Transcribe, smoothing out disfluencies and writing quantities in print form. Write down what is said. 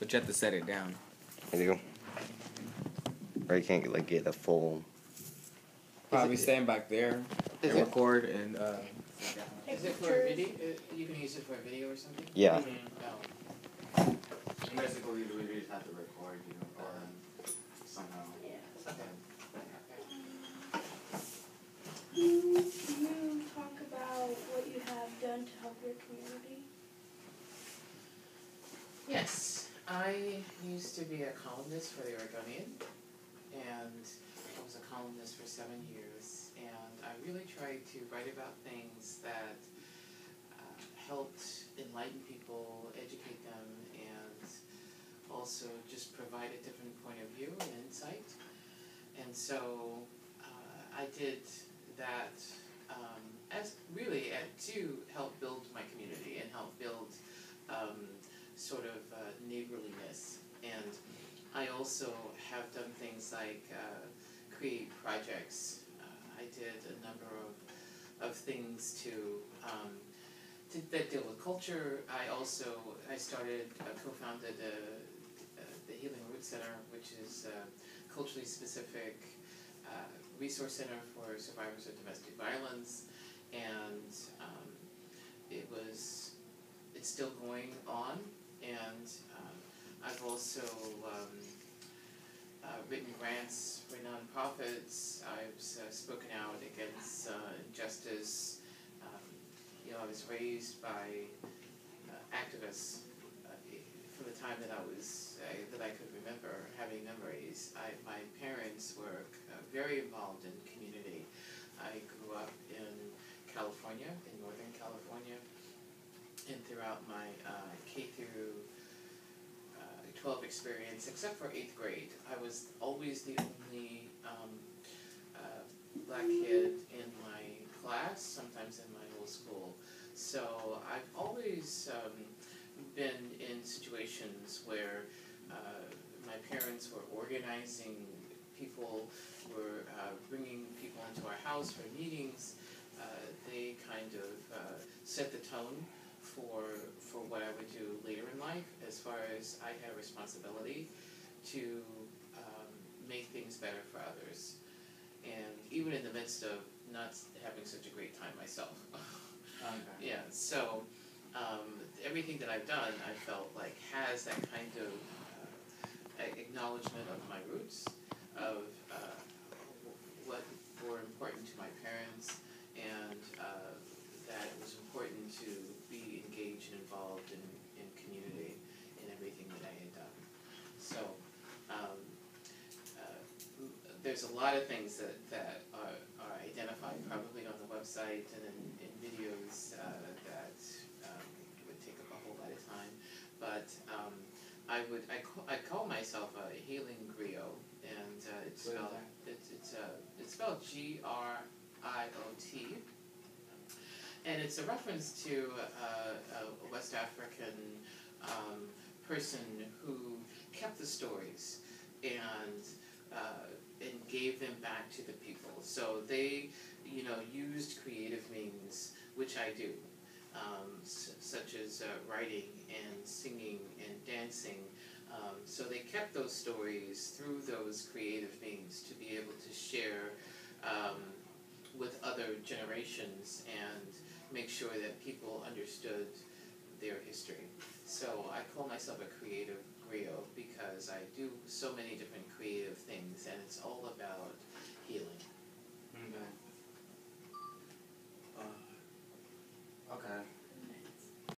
But you have to set it down. I do. Or you can't like get a full. Probably stand back there and record and. Is it for a video? You can use it for a video or something? Yeah. Mm-hmm. Basically, we just have to record, somehow. Yeah. Okay. Can you talk about what you have done to help your community? Yes, I used to be a columnist for the Oregonian, and I was a columnist for 7 years, and I really tried to write about things that helped enlighten people, educate them, and also just provide a different point of view and insight. And so I did that to help build my community and help build sort of neighborliness. And I also have done things like create projects. I did a number of things that deal with culture. I co-founded the Healing Roots Center, which is a culturally specific resource center for survivors of domestic violence, and it's still going on. And I've also written grants for nonprofits. I've spoken out against injustice. I was raised by activists from the time that I could remember having memories. My parents were very involved in community. I grew up in California, in Northern California, and throughout my K through 12 experience, except for 8th grade, I was always the only black kid in my class, sometimes in my whole school. So I've always been in situations where my parents were organizing people, were bringing people into our house for meetings. They kind of set the tone for what I would do later in life, as far as I had a responsibility to make things better for others. And even in the midst of not having such a great time myself. Okay. Yeah, so everything that I've done, I felt like has that kind of acknowledgement of my roots, of what were important to my parents, and that it was important to be engaged and involved in community in everything that I had done. So there's a lot of things that are identified probably on the website and in videos that would take up a whole lot of time. But I call myself a healing griot, and it's spelled Griot, and it's a reference to a West African person who kept the stories and gave them back to the people. So they, used creative means, which I do, such as writing and singing and dancing. So they kept those stories through those creative means to be able to share with other generations and make sure that people understood their history. So I call myself a creative griot because I do so many different creative things, and it's all about